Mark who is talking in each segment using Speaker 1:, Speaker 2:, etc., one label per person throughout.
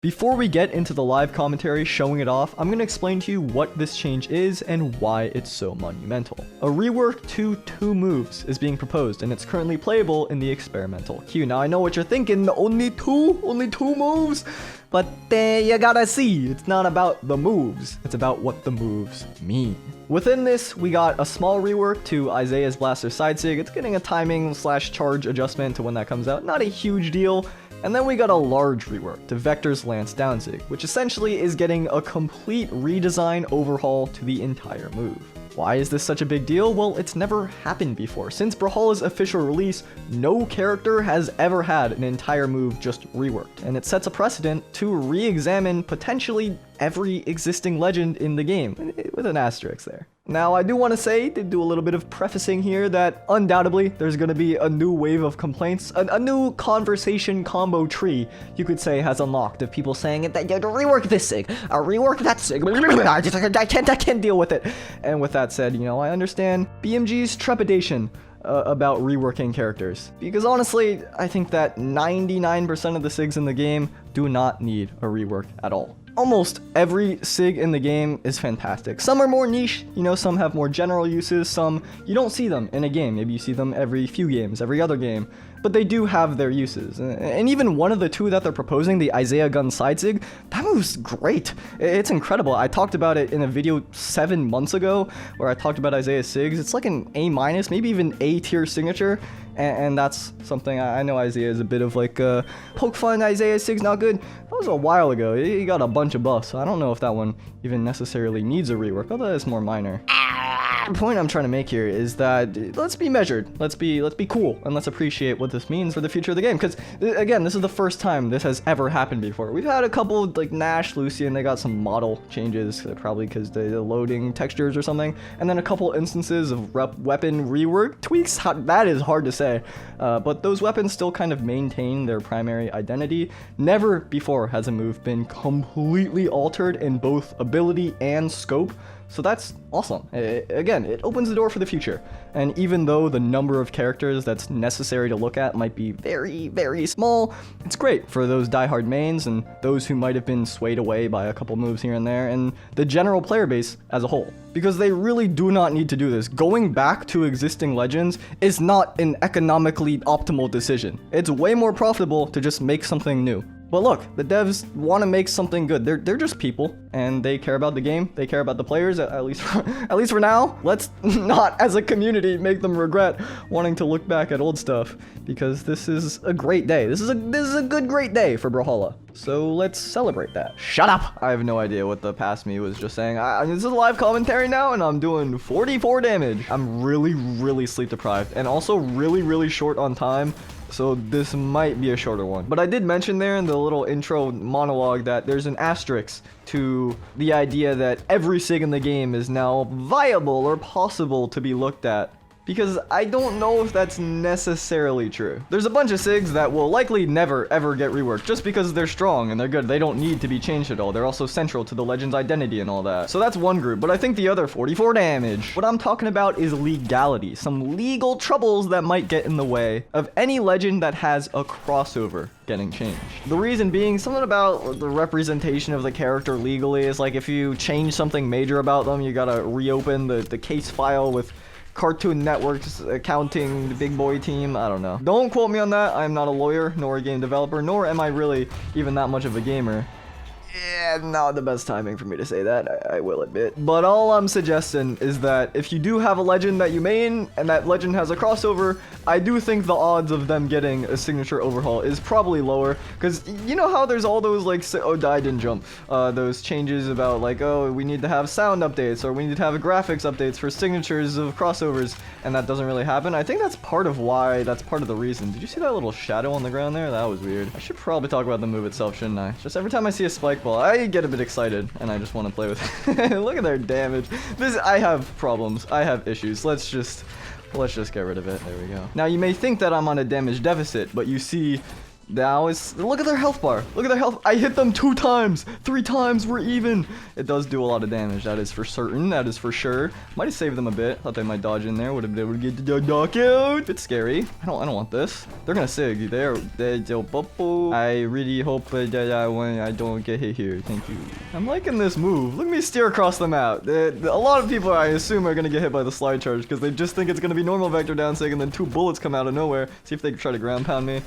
Speaker 1: Before we get into the live commentary showing it off, I'm going to explain to you what this change is and why it's so monumental. A rework to 2 moves is being proposed, and it's currently playable in the experimental queue. Now I know what you're thinking, only two moves? But you gotta see, it's not about the moves, it's about what the moves mean. Within this, we got a small rework to Isaiah's Blaster side sig. It's getting a timing / charge adjustment to when that comes out, not a huge deal. And then we got a large rework to Vector's Lance Downzig, which essentially is getting a complete redesign overhaul to the entire move. Why is this such a big deal? Well, it's never happened before. Since Brawlhalla's official release, no character has ever had an entire move just reworked, and it sets a precedent to re-examine potentially every existing legend in the game, with an asterisk there. Now, I do want to say, to do a little bit of prefacing here, that undoubtedly there's going to be a new wave of complaints, a new conversation combo tree, you could say, has unlocked of people saying that you rework this sig, rework that sig, I can't deal with it. And with that said, you know, I understand BMG's trepidation about reworking characters, because honestly, I think that 99% of the sigs in the game do not need a rework at all. Almost every sig in the game is fantastic. Some are more niche, you know, some have more general uses, some you don't see them in a game. Maybe you see them every few games, every other game, but they do have their uses. And even one of the 2 that they're proposing, the Isaiah gun side sig, that move's great. It's incredible. I talked about it in a video 7 months ago where I talked about Isaiah sigs. It's like an A-, maybe even A tier signature. And that's something I know Isaiah is a bit of like poke fun. Isaiah sig's not good. That was a while ago. He got a bunch of buffs, so I don't know if that one even necessarily needs a rework, although it's more minor. The point I'm trying to make here is that let's be measured, let's be cool, and let's appreciate what this means for the future of the game. Because again, this is the first time this has ever happened before. We've had a couple like Nash, Lucian, they got some model changes, probably because the loading textures or something, and then a couple instances of weapon rework tweaks. That is hard to say, but those weapons still kind of maintain their primary identity. Never before has a move been completely altered in both ability and scope. So that's awesome. Again, it opens the door for the future. And even though the number of characters that's necessary to look at might be very, very small, it's great for those diehard mains and those who might have been swayed away by a couple moves here and there, and the general player base as a whole. Because they really do not need to do this. Going back to existing legends is not an economically optimal decision. It's way more profitable to just make something new. But look, the devs want to make something good. They're just people, and they care about the game. They care about the players, at least for now. Let's not, as a community, make them regret wanting to look back at old stuff, because this is a great day. This is a good, great day for Brawlhalla. So let's celebrate that. Shut up! I have no idea what the past me was just saying. This is a live commentary now, and I'm doing 44 damage. I'm really, really sleep deprived, and also really, really short on time. So this might be a shorter one. But I did mention there in the little intro monologue that there's an asterisk to the idea that every sig in the game is now viable or possible to be looked at. Because I don't know if that's necessarily true. There's a bunch of sigs that will likely never ever get reworked just because they're strong and they're good. They don't need to be changed at all. They're also central to the legend's identity and all that. So that's one group, but I think the other 44 damage. What I'm talking about is legality. Some legal troubles that might get in the way of any legend that has a crossover getting changed. The reason being, something about the representation of the character legally is like if you change something major about them, you gotta reopen the case file with Cartoon Network's accounting, the big boy team. I don't know. Don't quote me on that. I'm not a lawyer, nor a game developer, nor am I really even that much of a gamer. Yeah, not the best timing for me to say that, I will admit. But all I'm suggesting is that if you do have a legend that you main, and that legend has a crossover, I do think the odds of them getting a signature overhaul is probably lower. Because you know how there's all those, like, oh, I didn't jump. Those changes about, like, oh, we need to have sound updates, or we need to have graphics updates for signatures of crossovers, and that doesn't really happen. I think that's part of why, that's part of the reason. Did you see that little shadow on the ground there? That was weird. I should probably talk about the move itself, shouldn't I? Just every time I see a spike ball, I get a bit excited and I just want to play with it. Look at their damage. I have problems. I have issues. Let's just get rid of it. There we go. Now you may think that I'm on a damage deficit, but you see Now is look at their health bar. Look at their health. I hit them 2 times, 3 times. We're even. It does do a lot of damage. That is for certain. That is for sure. Might have saved them a bit. Thought they might dodge in there. Would have been able to get the knockout. Bit scary. I don't want this. They're gonna sig. I really hope that I don't get hit here. Thank you. I'm liking this move. Look at me steer across the map. A lot of people, I assume, are gonna get hit by the slide charge because they just think it's gonna be normal vector down sig, and then 2 bullets come out of nowhere. See if they can try to ground pound me.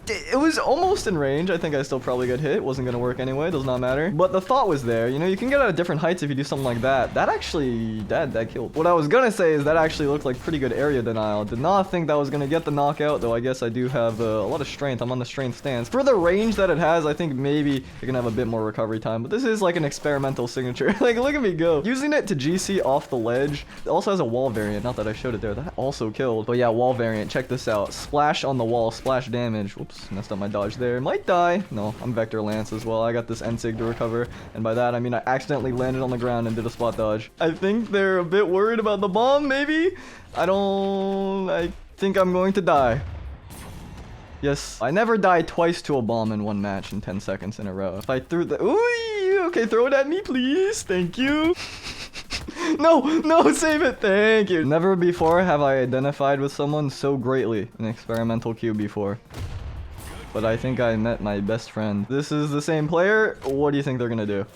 Speaker 1: It was almost in range. I think I still probably got hit. It wasn't gonna work anyway. Does not matter. But the thought was there. You know, you can get out of different heights if you do something like that. That actually, that killed. What I was gonna say is that actually looked like pretty good area denial. Did not think that was gonna get the knockout, though I guess I do have a lot of strength. I'm on the strength stance. For the range that it has, I think maybe you're gonna have a bit more recovery time. But this is like an experimental signature. Like, look at me go. Using it to GC off the ledge. It also has a wall variant. Not that I showed it there. That also killed. But yeah, wall variant. Check this out. Splash on the wall. Splash damage. Whoops. Messed up my dodge there. Might die. No, I'm Vector Lance as well. I got this N-Sig to recover. And by that, I mean I accidentally landed on the ground and did a spot dodge. I think they're a bit worried about the bomb, maybe? I think I'm going to die. Yes, I never died twice to a bomb in 1 match in 10 seconds in a row. If I threw the... Ooh, okay, throw it at me, please. Thank you. No, save it. Thank you. Never before have I identified with someone so greatly in experimental queue before. But I think I met my best friend. This is the same player. What do you think they're gonna do?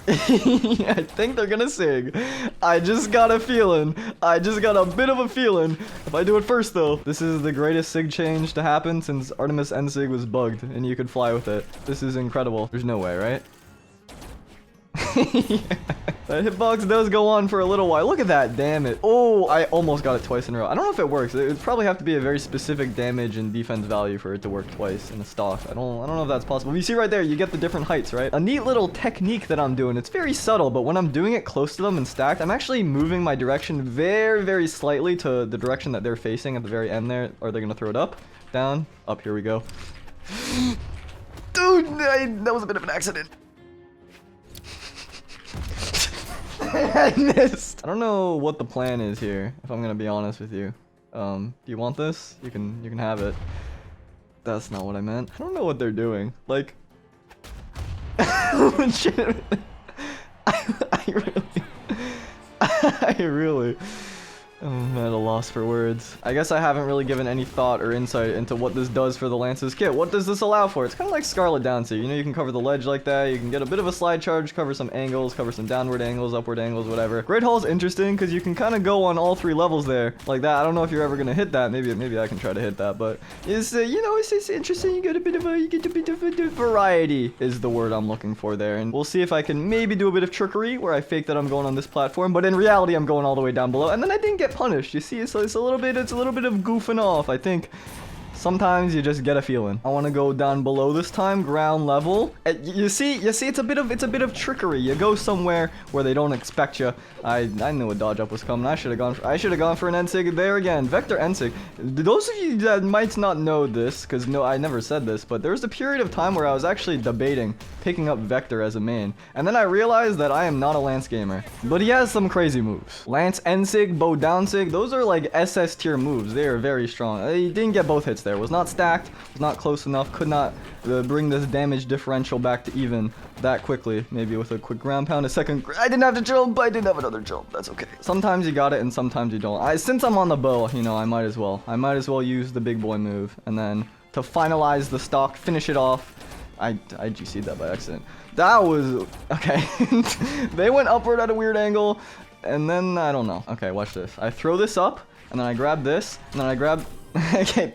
Speaker 1: I think they're gonna sig. I just got a feeling. I just got a bit of a feeling. If I do it first though, this is the greatest sig change to happen since Artemis N-Sig was bugged and you could fly with it. This is incredible. There's no way, right? That hitbox does go on for a little while. Look at that, damn it. Oh, I almost got it twice in a row. I don't know if it works. It would probably have to be a very specific damage and defense value for it to work twice in a stock. I don't know if that's possible. You see right there, you get the different heights, right? A neat little technique that I'm doing. It's very subtle, but when I'm doing it close to them and stacked, I'm actually moving my direction very, very slightly to the direction that they're facing at the very end there. Are they gonna throw it up, down, up? Here we go. Dude, that was a bit of an accident. I missed. I don't know what the plan is here, if I'm gonna be honest with you. Do you want this? You can have it. That's not what I meant. I don't know what they're doing. Like, legitimately, I really I'm at a loss for words. I guess I haven't really given any thought or insight into what this does for the Lance's kit. What does this allow for? It's kind of like Scarlet Downsy. You know, you can cover the ledge like that. You can get a bit of a slide charge, cover some angles, cover some downward angles, upward angles, whatever. Great Hall's interesting because you can kind of go on all 3 levels there like that. I don't know if you're ever gonna hit that. Maybe I can try to hit that, but it's you know, it's interesting. You get a bit of a variety is the word I'm looking for there, and we'll see if I can maybe do a bit of trickery where I fake that I'm going on this platform, but in reality I'm going all the way down below, and then I didn't get punished. You see, so it's a little bit of goofing off. I think sometimes you just get a feeling. I want to go down below this time, ground level. You see, it's a bit of trickery. You go somewhere where they don't expect you. I knew a dodge up was coming. I should have gone for an N-Sig there again. Vector N-Sig. Those of you that might not know this, because no, I never said this, but there was a period of time where I was actually debating picking up Vector as a main, and then I realized that I am not a Lance gamer. But he has some crazy moves. Lance N-Sig, bow down sig. Those are like SS tier moves. They are very strong. He didn't get both hits there. Was not stacked, was not close enough, could not bring this damage differential back to even that quickly. Maybe with a quick ground pound, a second. I didn't have to jump, I didn't have another jump. That's okay. Sometimes you got it and sometimes you don't. Since I'm on the bow, you know, I might as well use the big boy move, and then to finalize the stock, finish it off. I GC'd that by accident. That was okay. They went upward at a weird angle, and then I don't know. Okay, watch this. I throw this up, and then I grab this, and then I grab. Okay,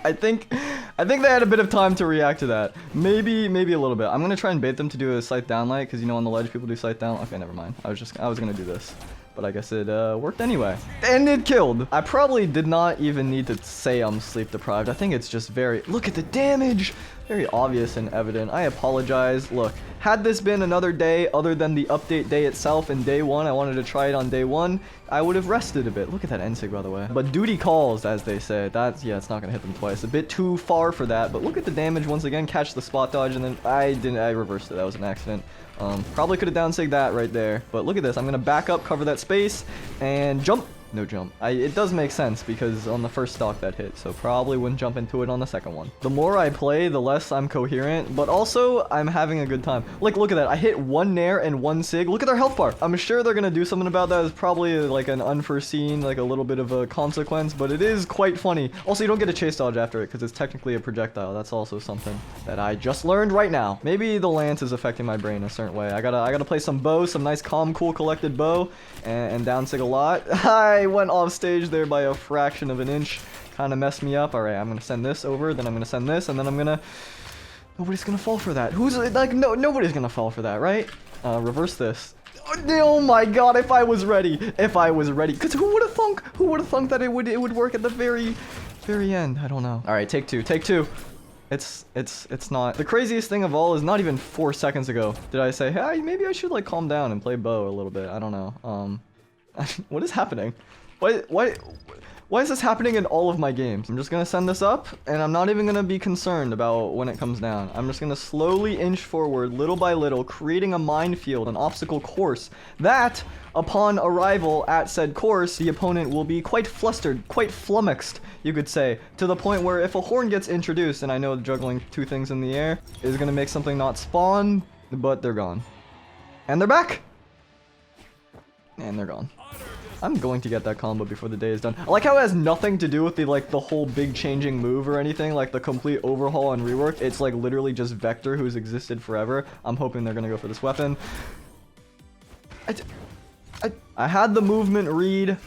Speaker 1: I think they had a bit of time to react to that. Maybe a little bit. I'm gonna try and bait them to do a sight down light, because you know on the ledge people do sight down. Okay, never mind. I was gonna do this, but I guess it worked anyway. And it killed. I probably did not even need to say I'm sleep deprived. I think it's just look at the damage. Very obvious and evident. I apologize. Look, had this been another day other than the update day itself in day 1, I wanted to try it on day 1, I would have rested a bit. Look at that N-Sig, by the way. But duty calls, as they say. Yeah, it's not gonna hit them twice. A bit too far for that, but look at the damage once again. Catch the spot dodge, and then I reversed it. That was an accident. Probably could have down-sig that right there, but look at this. I'm gonna back up, cover that space, and jump. no jump. It does make sense because on the first stock that hit, so probably wouldn't jump into it on the second one. The more I play, the less I'm coherent, but also I'm having a good time. Like, look at that. I hit 1 nair and 1 sig. Look at their health bar. I'm sure they're gonna do something about that. It's probably like an unforeseen, like a little bit of a consequence, but it is quite funny. Also, you don't get a chase dodge after it because it's technically a projectile. That's also something that I just learned right now. Maybe the lance is affecting my brain a certain way. I gotta play some bow, some nice calm cool collected bow, and down sig a lot. I went off stage there by a fraction of an inch. Kind of messed me up. All right, I'm gonna send this over, then I'm gonna send this, and then I'm gonna... Nobody's gonna fall for that. Who's like, no, nobody's gonna fall for that, right? Reverse this. Oh my god, if I was ready. Because who would have thunk that it would work at the very end? I don't know. All right, take two. It's not. The craziest thing of all is not even 4 seconds ago did I say, hey, maybe I should like calm down and play bow a little bit. I don't know. What is happening? Why is this happening in all of my games? I'm just gonna send this up, and I'm not even gonna be concerned about when it comes down. I'm just gonna slowly inch forward, little by little, creating a minefield, an obstacle course, that, upon arrival at said course, the opponent will be quite flustered, quite flummoxed, you could say, to the point where if a horn gets introduced, and I know juggling 2 things in the air is gonna make something not spawn, but they're gone. And they're back! And they're gone. I'm going to get that combo before the day is done. I like how it has nothing to do with the whole big changing move or anything, like the complete overhaul and rework. It's like literally just Vector, who's existed forever. I'm hoping they're gonna go for this weapon. I had the movement read,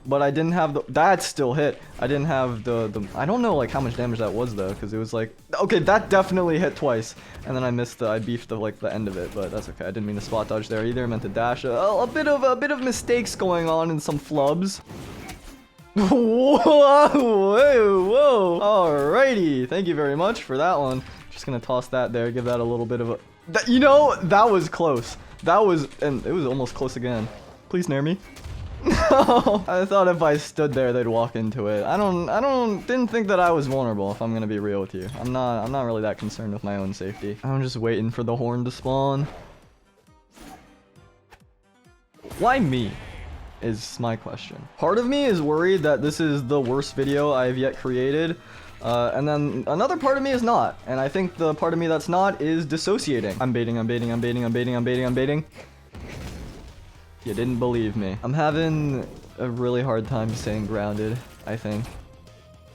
Speaker 1: but I didn't have the... That still hit. I didn't have the... I don't know like how much damage that was though, because it was like... Okay, that definitely hit twice. And then I missed I beefed the end of it, but that's okay. I didn't mean to spot dodge there either. I meant to dash. A bit of mistakes going on and some flubs. Whoa, whoa. Alrighty. Thank you very much for that one. Just gonna toss that there, give that a little bit of a... You know, that was close. And it was almost close again. Please nair me. No, I thought if I stood there, they'd walk into it. Didn't think that I was vulnerable, if I'm gonna be real with you. I'm not really that concerned with my own safety. I'm just waiting for the horn to spawn. Why me? Is my question. Part of me is worried that this is the worst video I've yet created. And then another part of me is not. And I think the part of me that's not is dissociating. I'm baiting. You didn't believe me. I'm having a really hard time staying grounded, I think.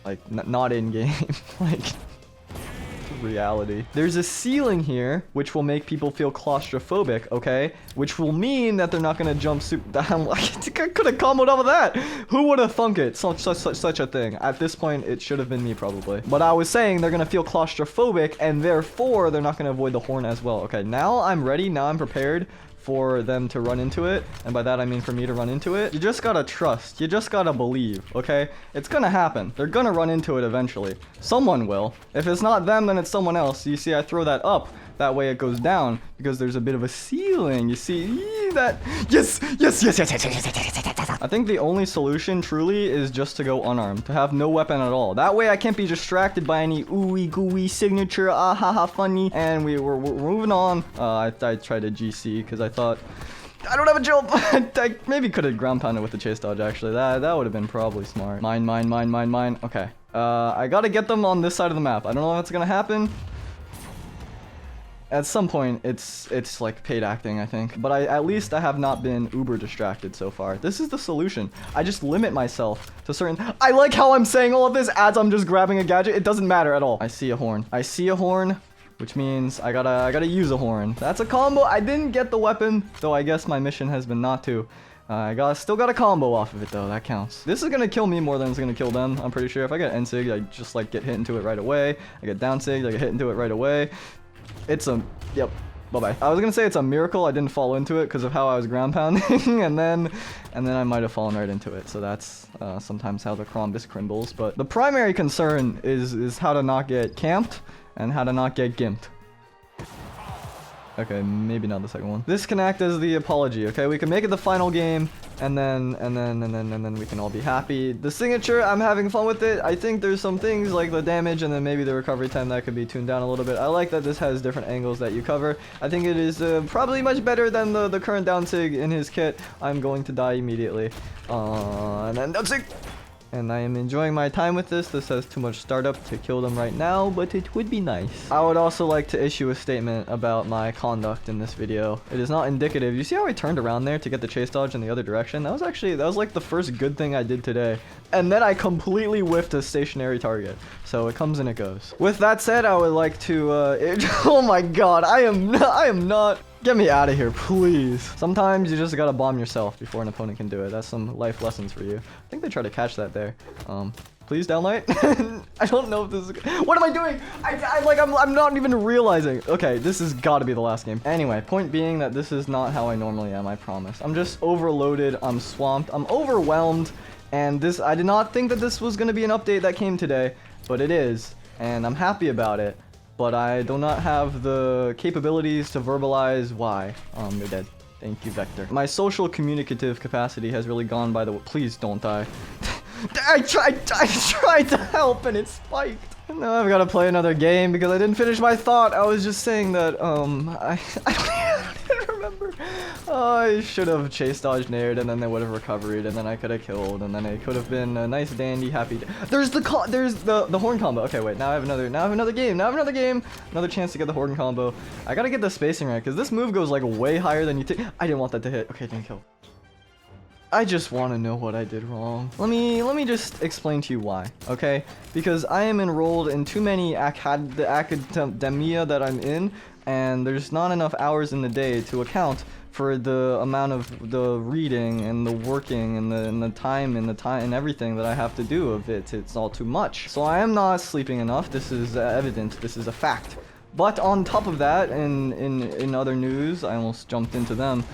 Speaker 1: Like, not in game. Like, reality. There's a ceiling here, which will make people feel claustrophobic, okay? Which will mean that they're not gonna jump super down. I could have comboed off of that. Who would have thunk it? Such a thing. At this point, it should have been me probably. But I was saying they're gonna feel claustrophobic, and therefore they're not gonna avoid the horn as well. Okay, now I'm ready. Now I'm prepared for them to run into it, and by that I mean for me to run into it. You just gotta trust, you just gotta believe, okay? It's gonna happen. They're gonna run into it eventually. Someone will. If it's not them, then it's someone else. You see, I throw that up, that way it goes down, because there's a bit of a ceiling. You see that? Yes. I think the only solution truly is just to go unarmed, to have no weapon at all. That way I can't be distracted by any ooey gooey signature, ah ha ha funny, and we're moving on. I tried a GC because I thought I don't have a jump. I maybe could have ground pounded with the chase dodge actually. That would have been probably smart. Mine. Okay. I gotta get them on this side of the map. I don't know if that's gonna happen. At some point, it's like paid acting, I think. But at least I have not been uber distracted so far. This is the solution. I just limit myself to certain... I like how I'm saying all of this as I'm just grabbing a gadget. It doesn't matter at all. I see a horn, which means I gotta use a horn. That's a combo. I didn't get the weapon, though I guess my mission has been not to. I still got a combo off of it though, that counts. This is gonna kill me more than it's gonna kill them, I'm pretty sure. If I get N-sig, I just like get hit into it right away. I get down-sig, I get hit into it right away. Yep, bye-bye. I was gonna say it's a miracle I didn't fall into it because of how I was ground pounding, and then I might have fallen right into it. So that's sometimes how the Chrombus crimbles. But the primary concern is how to not get camped and how to not get gimped. Okay, maybe not the second one. This can act as the apology, okay? We can make it the final game, and then we can all be happy. The signature, I'm having fun with it. I think there's some things like the damage and then maybe the recovery time that could be tuned down a little bit. I like that this has different angles that you cover. I think it is probably much better than the current down sig in his kit. I'm going to die immediately. And then down sig. And I am enjoying my time with this. This has too much startup to kill them right now, but it would be nice. I would also like to issue a statement about my conduct in this video. It is not indicative. You see how I turned around there to get the chase dodge in the other direction? That was like the first good thing I did today. And then I completely whiffed a stationary target. So it comes and it goes. With that said, I would like to, oh my god, I am not. Get me out of here, please. Sometimes you just gotta bomb yourself before an opponent can do it. That's some life lessons for you. I think they tried to catch that there. Please downlight. I don't know if this is. What am I doing? I'm not even realizing. Okay, this has got to be the last game. Anyway, point being that this is not how I normally am. I promise. I'm just overloaded. I'm swamped. I'm overwhelmed. And this, I did not think that this was gonna be an update that came today, but it is, and I'm happy about it. But I do not have the capabilities to verbalize why. They're dead. Thank you, Vector. My social communicative capacity has really gone by the way. Please don't die. I tried to help and it spiked. Now I've got to play another game because I didn't finish my thought. I was just saying that, I don't remember. I should have chase dodged nared and then they would have recovered and then I could have killed and then it could have been a nice dandy happy. There's the horn combo. Okay, wait. Now I have another game. Another chance to get the horn combo. I gotta get the spacing right because this move goes like way higher than you think. I didn't want that to hit. Okay, didn't kill. I just want to know what I did wrong. Let me just explain to you why, okay? Because I am enrolled in too many academia that I'm in, and there's not enough hours in the day to account for the amount of the reading and the working and the time and everything that I have to do of it. It's all too much. So I am not sleeping enough. This is evident. This is a fact. But on top of that, in other news, I almost jumped into them.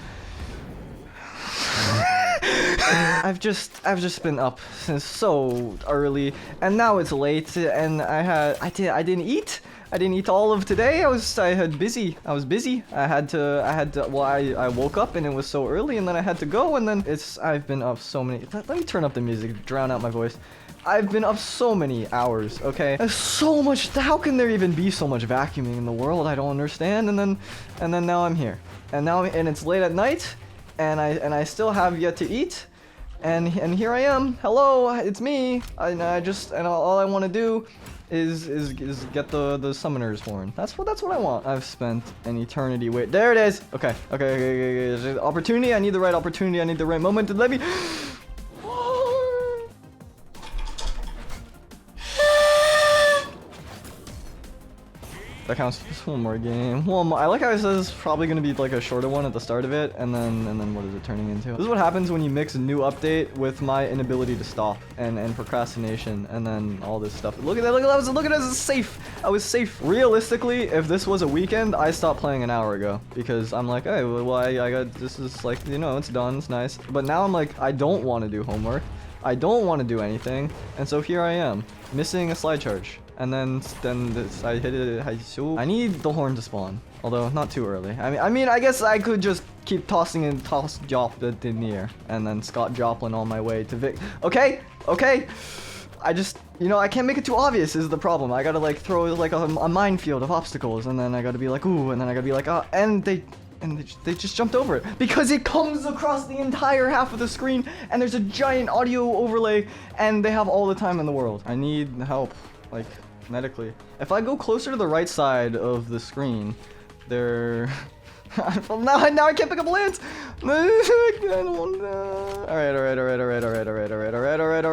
Speaker 1: I've just been up since so early, and now it's late, and I didn't eat. I didn't eat all of today. I was busy. I had to. Well, I woke up and it was so early, and then I had to go, and then I've been up so many. Let me turn up the music, drown out my voice. I've been up so many hours, okay? There's so much. How can there even be so much vacuuming in the world? I don't understand. And then now I'm here, and it's late at night, and I still have yet to eat. And here I am. Hello, it's me. And all I want to do is get the summoner's horn. That's what I want. I've spent an eternity wait. There it is. Okay. Opportunity. I need the right opportunity. I need the right moment to let me. That counts. Just one more game. One more. I like how it says probably gonna be like a shorter one at the start of it, and then what is it turning into? This is what happens when you mix a new update with my inability to stop and procrastination and then all this stuff. Look at that! Look at that! It's safe. I was safe. Realistically, if this was a weekend, I stopped playing an hour ago because I'm like, hey, well, I got this is like it's done. It's nice. But now I'm like, I don't want to do homework. I don't want to do anything, and so here I am, missing a slide charge. And then I hit it. I need the horn to spawn, although not too early. I mean, I guess I could just keep tossing and toss Joplin in the air, and then Scott Joplin on my way to Vic. Okay. I just, I can't make it too obvious is the problem. I gotta like throw like a minefield of obstacles, and then I gotta be like, ooh, and then I gotta be like, oh, and they just jumped over it because it comes across the entire half of the screen, and there's a giant audio overlay, and they have all the time in the world. I need help, like medically. If I go closer to the right side of the screen, now I can't pick up Lance. Alright.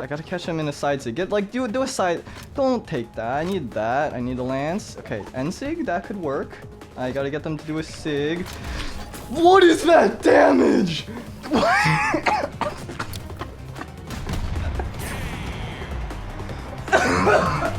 Speaker 1: I gotta catch him in a side sig. Do a side. Don't take that. I need that. I need the Lance. Okay, end sig, that could work. I gotta get them to do a sig. What is that damage?